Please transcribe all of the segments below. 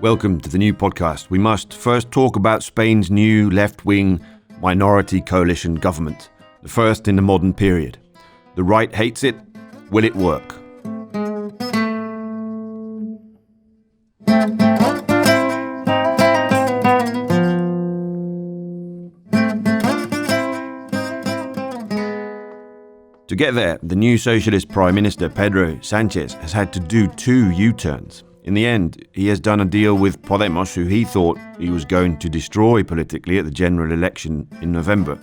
Welcome to the new podcast. We must first talk about Spain's new left-wing minority coalition government, the first in the modern period. The right hates it. Will it work? To get there, the new Socialist Prime Minister Pedro Sánchez has had to do two U-turns. In the end, he has done a deal with Podemos, who he thought he was going to destroy politically at the general election in November.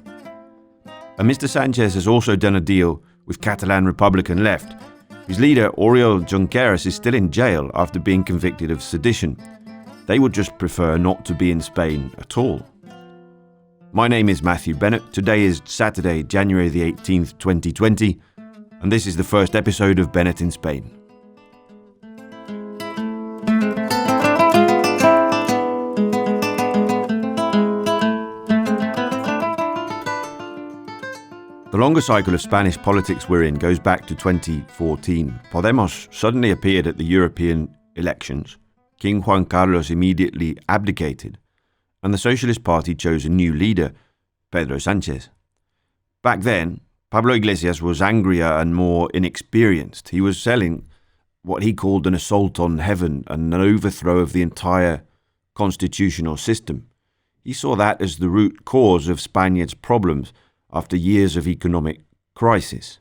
And Mr. Sánchez has also done a deal with Catalan Republican left, whose leader Oriol Junqueras is still in jail after being convicted of sedition. They would just prefer not to be in Spain at all. My name is Matthew Bennett. Today is Saturday, January the 18th, 2020, and this is the first episode of Bennett in Spain. The longer cycle of Spanish politics we're in goes back to 2014. Podemos suddenly appeared at the European elections. King Juan Carlos immediately abdicated, and the Socialist Party chose a new leader, Pedro Sánchez. Back then, Pablo Iglesias was angrier and more inexperienced. He was selling what he called an assault on heaven and an overthrow of the entire constitutional system. He saw that as the root cause of Spaniard's problems after years of economic crisis.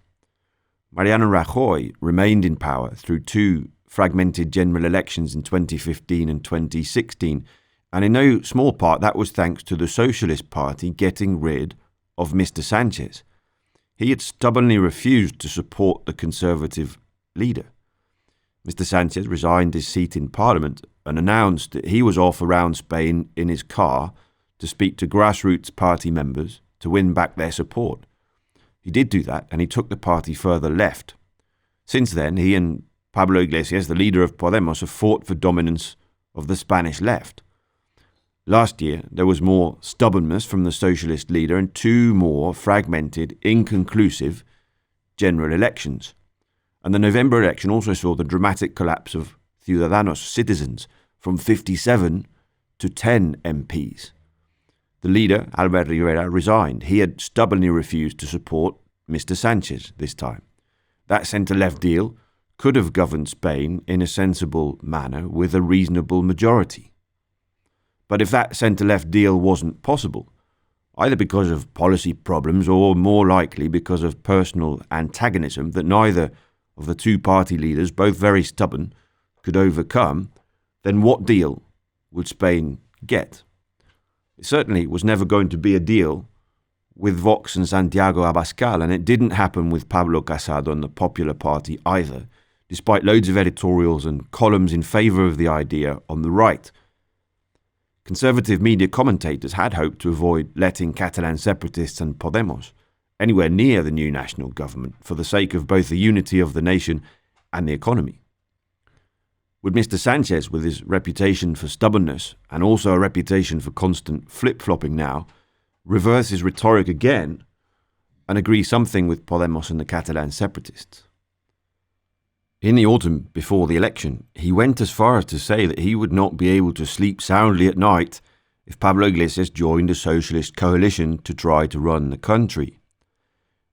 Mariano Rajoy remained in power through two fragmented general elections in 2015 and 2016, and in no small part that was thanks to the Socialist Party getting rid of Mr. Sánchez. He had stubbornly refused to support the Conservative leader. Mr. Sánchez resigned his seat in Parliament and announced that he was off around Spain in his car to speak to grassroots party members to win back their support. He did do that, and he took the party further left. Since then, he and Pablo Iglesias, the leader of Podemos, have fought for dominance of the Spanish left. Last year, there was more stubbornness from the socialist leader and two more fragmented, inconclusive general elections. And the November election also saw the dramatic collapse of Ciudadanos, citizens, from 57 to 10 MPs. The leader, Albert Rivera, resigned. He had stubbornly refused to support Mr. Sánchez this time. That centre-left deal could have governed Spain in a sensible manner with a reasonable majority. But if that centre-left deal wasn't possible, either because of policy problems or more likely because of personal antagonism that neither of the two party leaders, both very stubborn, could overcome, then what deal would Spain get? It certainly was never going to be a deal with Vox and Santiago Abascal, and it didn't happen with Pablo Casado and the Popular Party either, despite loads of editorials and columns in favour of the idea on the right. Conservative media commentators had hoped to avoid letting Catalan separatists and Podemos anywhere near the new national government for the sake of both the unity of the nation and the economy. Would Mr. Sánchez, with his reputation for stubbornness and also a reputation for constant flip-flopping now, reverse his rhetoric again and agree something with Podemos and the Catalan separatists? In the autumn before the election, he went as far as to say that he would not be able to sleep soundly at night if Pablo Iglesias joined a socialist coalition to try to run the country.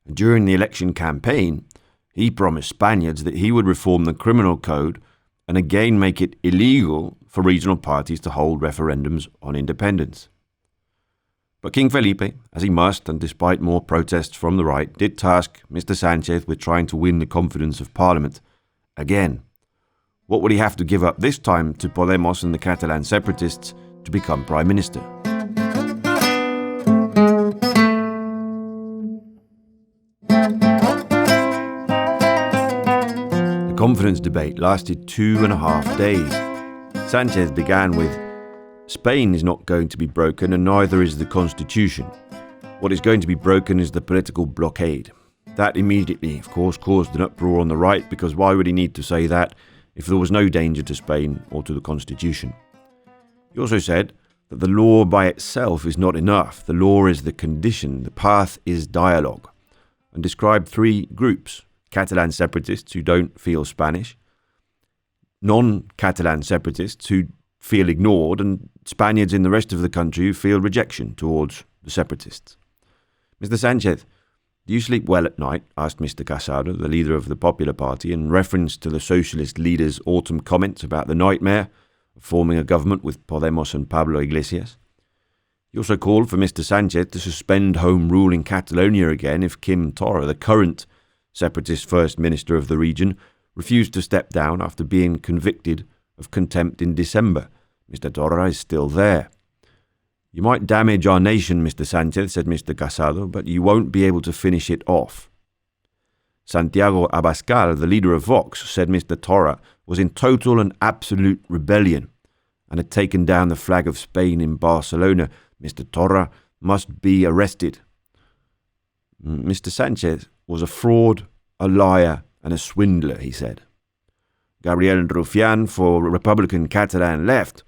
And during the election campaign, he promised Spaniards that he would reform the criminal code and again make it illegal for regional parties to hold referendums on independence. But King Felipe, as he must, and despite more protests from the right, did task Mr. Sánchez with trying to win the confidence of Parliament again. What would he have to give up this time to Podemos and the Catalan separatists to become Prime Minister? The confidence debate lasted 2.5 days. Sánchez began with, "Spain is not going to be broken and neither is the constitution. What is going to be broken is the political blockade." That immediately, of course, caused an uproar on the right, because why would he need to say that if there was no danger to Spain or to the constitution? He also said that the law by itself is not enough. The law is the condition, the path is dialogue, and described three groups: Catalan separatists who don't feel Spanish, non-Catalan separatists who feel ignored, and Spaniards in the rest of the country who feel rejection towards the separatists. Mr. Sanchez, do you sleep well at night? Asked Mr. Casado, the leader of the Popular Party, in reference to the socialist leader's autumn comments about the nightmare of forming a government with Podemos and Pablo Iglesias. He also called for Mr. Sanchez to suspend home rule in Catalonia again if Quim Torra, the current separatist First Minister of the region, refused to step down after being convicted of contempt in December. Mr. Torra is still there. You might damage our nation, Mr. Sanchez, said Mr. Casado, but you won't be able to finish it off. Santiago Abascal, the leader of Vox, said Mr. Torra was in total and absolute rebellion and had taken down the flag of Spain in Barcelona. Mr. Torra must be arrested. Mr. Sanchez was a fraud, a liar, and a swindler, he said. Gabriel Rufián for Republican Catalan Left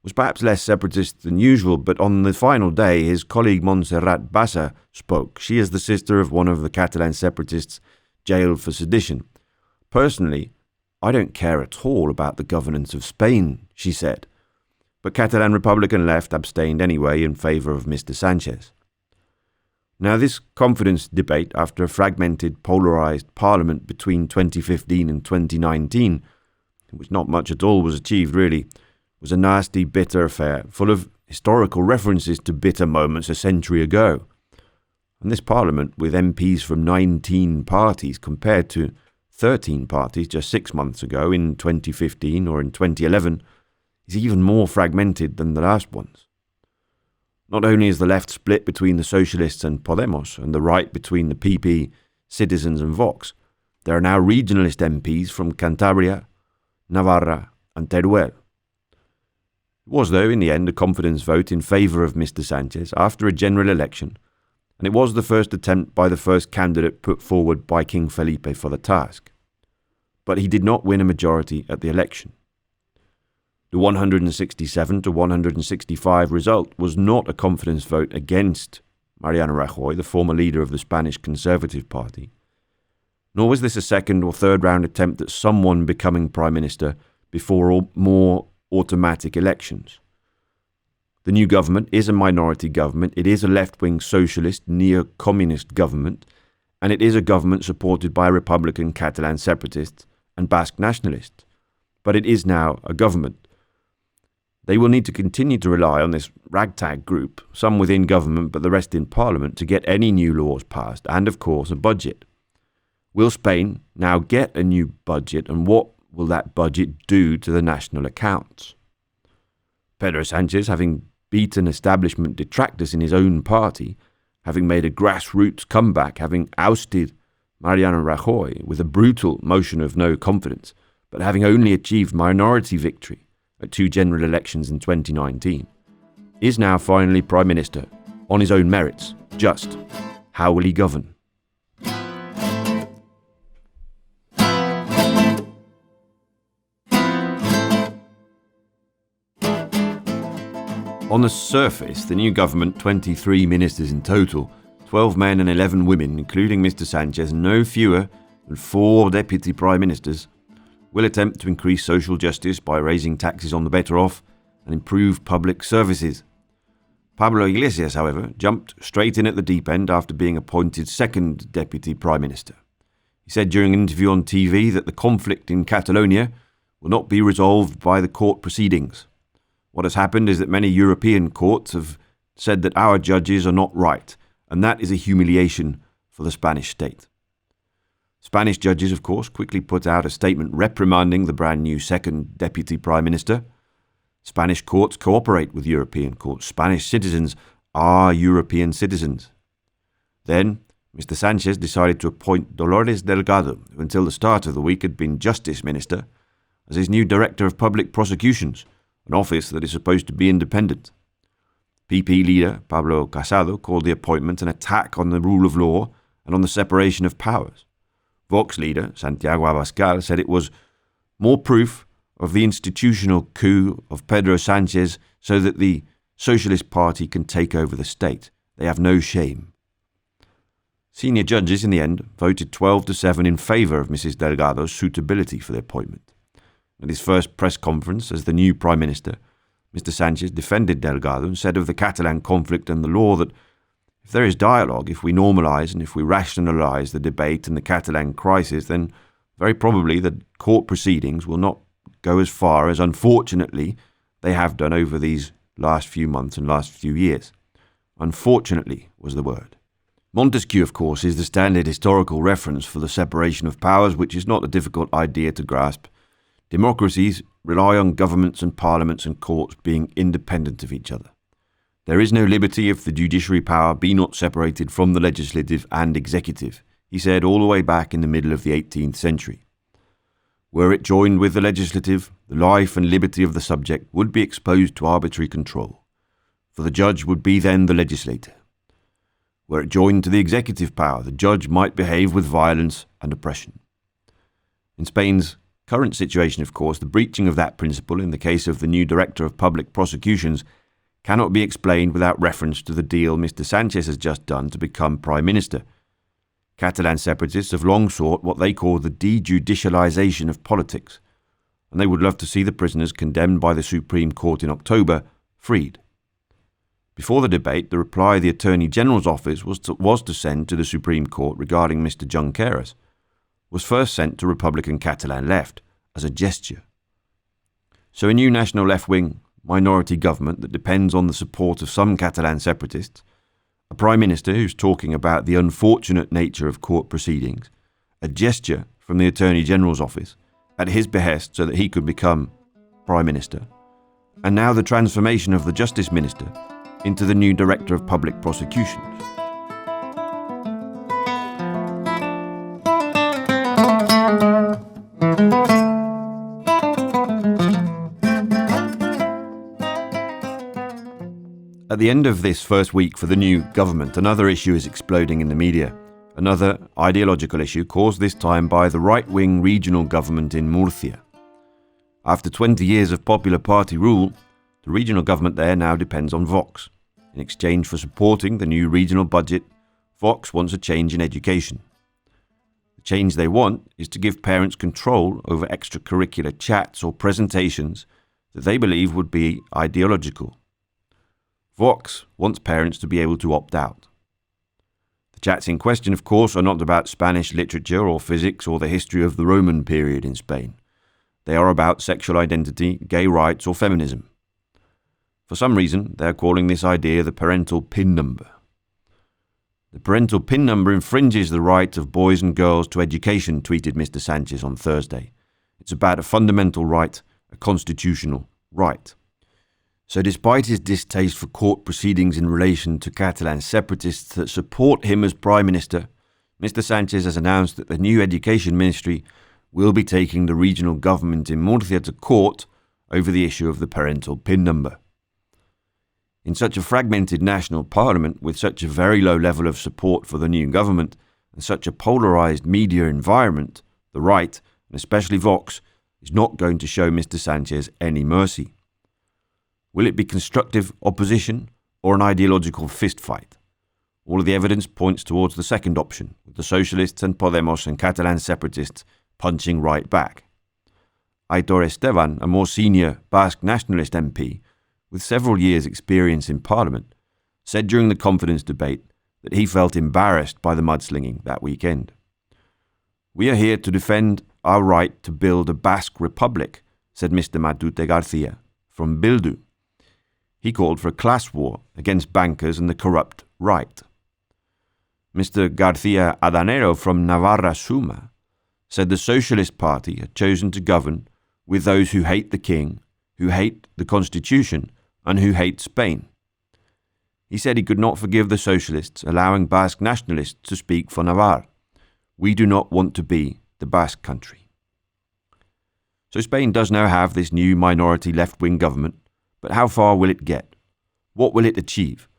was perhaps less separatist than usual, but on the final day his colleague Montserrat Bassa spoke. She is the sister of one of the Catalan separatists jailed for sedition. Personally, I don't care at all about the governance of Spain, she said. But Catalan Republican Left abstained anyway in favour of Mr. Sanchez. Now this confidence debate, after a fragmented, polarised parliament between 2015 and 2019, in which not much at all was achieved really, was a nasty, bitter affair, full of historical references to bitter moments a century ago. And this parliament, with MPs from 19 parties compared to 13 parties just 6 months ago in 2015 or in 2011, is even more fragmented than the last ones. Not only is the left split between the Socialists and Podemos, and the right between the PP, Citizens and Vox, there are now regionalist MPs from Cantabria, Navarra and Teruel. It was, though, in the end, a confidence vote in favour of Mr. Sanchez after a general election, and it was the first attempt by the first candidate put forward by King Felipe for the task. But he did not win a majority at the election. The 167 to 165 result was not a confidence vote against Mariano Rajoy, the former leader of the Spanish Conservative Party, nor was this a second or third round attempt at someone becoming Prime Minister before more automatic elections. The new government is a minority government, it is a left-wing socialist, neo-communist government, and it is a government supported by Republican Catalan separatists and Basque nationalists. But it is now a government. They will need to continue to rely on this ragtag group, some within government but the rest in parliament, to get any new laws passed and, of course, a budget. Will Spain now get a new budget, and what will that budget do to the national accounts? Pedro Sánchez, having beaten establishment detractors in his own party, having made a grassroots comeback, having ousted Mariano Rajoy with a brutal motion of no confidence, but having only achieved minority victory at 2 general elections in 2019, is now finally Prime Minister on his own merits. Just how will he govern? On the surface, the new government, 23 ministers in total, 12 men and 11 women, including Mr. Sanchez, and no fewer than 4 deputy prime ministers, will attempt to increase social justice by raising taxes on the better off and improve public services. Pablo Iglesias, however, jumped straight in at the deep end after being appointed second deputy prime minister. He said during an interview on TV that the conflict in Catalonia will not be resolved by the court proceedings. What has happened is that many European courts have said that our judges are not right, and that is a humiliation for the Spanish state. Spanish judges, of course, quickly put out a statement reprimanding the brand new second deputy prime minister. Spanish courts cooperate with European courts. Spanish citizens are European citizens. Then, Mr. Sanchez decided to appoint Dolores Delgado, who until the start of the week had been Justice Minister, as his new Director of Public Prosecutions, an office that is supposed to be independent. PP leader Pablo Casado called the appointment an attack on the rule of law and on the separation of powers. Vox leader Santiago Abascal said it was more proof of the institutional coup of Pedro Sánchez so that the Socialist Party can take over the state. They have no shame. Senior judges in the end voted 12-7 in favour of Mrs. Delgado's suitability for the appointment. At his first press conference as the new Prime Minister, Mr. Sánchez defended Delgado and said of the Catalan conflict and the law that if there is dialogue, if we normalise and if we rationalise the debate and the Catalan crisis, then very probably the court proceedings will not go as far as, unfortunately, they have done over these last few months and last few years. Unfortunately was the word. Montesquieu, of course, is the standard historical reference for the separation of powers, which is not a difficult idea to grasp. Democracies rely on governments and parliaments and courts being independent of each other. There is no liberty if the judiciary power be not separated from the legislative and executive, he said all the way back in the middle of the 18th century. Were it joined with the legislative, the life and liberty of the subject would be exposed to arbitrary control, for the judge would be then the legislator. Were it joined to the executive power, the judge might behave with violence and oppression. In Spain's current situation, of course, the breaching of that principle in the case of the new Director of Public Prosecutions cannot be explained without reference to the deal Mr. Sánchez has just done to become Prime Minister. Catalan separatists have long sought what they call the dejudicialization of politics, and they would love to see the prisoners condemned by the Supreme Court in October freed. Before the debate, the reply the Attorney General's office was to send to the Supreme Court regarding Mr. Junqueras was first sent to Republican Catalan left as a gesture. So a new national left-wing minority government that depends on the support of some Catalan separatists, a Prime Minister who's talking about the unfortunate nature of court proceedings, a gesture from the Attorney General's office at his behest so that he could become Prime Minister, and now the transformation of the Justice Minister into the new Director of Public Prosecutions. At the end of this first week for the new government, another issue is exploding in the media. Another ideological issue caused this time by the right-wing regional government in Murcia. After 20 years of Popular Party rule, the regional government there now depends on Vox. In exchange for supporting the new regional budget, Vox wants a change in education. The change they want is to give parents control over extracurricular chats or presentations that they believe would be ideological. Vox wants parents to be able to opt out. The chats in question, of course, are not about Spanish literature or physics or the history of the Roman period in Spain. They are about sexual identity, gay rights or feminism. For some reason, they are calling this idea the parental PIN number. The parental PIN number infringes the right of boys and girls to education, tweeted Mr. Sánchez on Thursday. It's about a fundamental right, a constitutional right. So despite his distaste for court proceedings in relation to Catalan separatists that support him as Prime Minister, Mr. Sánchez has announced that the new Education Ministry will be taking the regional government in Murcia to court over the issue of the parental PIN number. In such a fragmented national parliament, with such a very low level of support for the new government, and such a polarised media environment, the right, and especially Vox, is not going to show Mr. Sánchez any mercy. Will it be constructive opposition or an ideological fistfight? All of the evidence points towards the second option, with the Socialists and Podemos and Catalan separatists punching right back. Aitor Esteban, a more senior Basque nationalist MP, with several years' experience in Parliament, said during the confidence debate that he felt embarrassed by the mudslinging that weekend. "We are here to defend our right to build a Basque republic," said Mr. Matute García from Bildu. He called for a class war against bankers and the corrupt right. Mr. García Adanero from Navarra Suma said the Socialist Party had chosen to govern with those who hate the king, who hate the constitution, and who hate Spain. He said he could not forgive the socialists allowing Basque nationalists to speak for Navarre. "We do not want to be the Basque country." So Spain does now have this new minority left-wing government, but how far will it get? What will it achieve?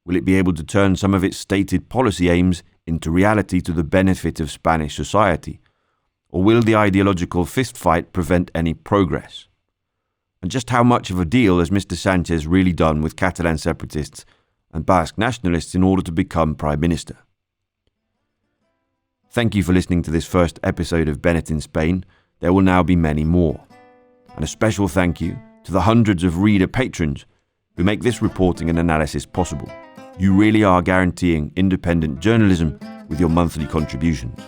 Will it be able to turn some of its stated policy aims into reality to the benefit of Spanish society? Or will the ideological fistfight prevent any progress? And just how much of a deal has Mr. Sánchez really done with Catalan separatists and Basque nationalists in order to become Prime Minister? Thank you for listening to this first episode of Bennett in Spain. There will now be many more. And a special thank you to the hundreds of reader patrons who make this reporting and analysis possible. You really are guaranteeing independent journalism with your monthly contributions.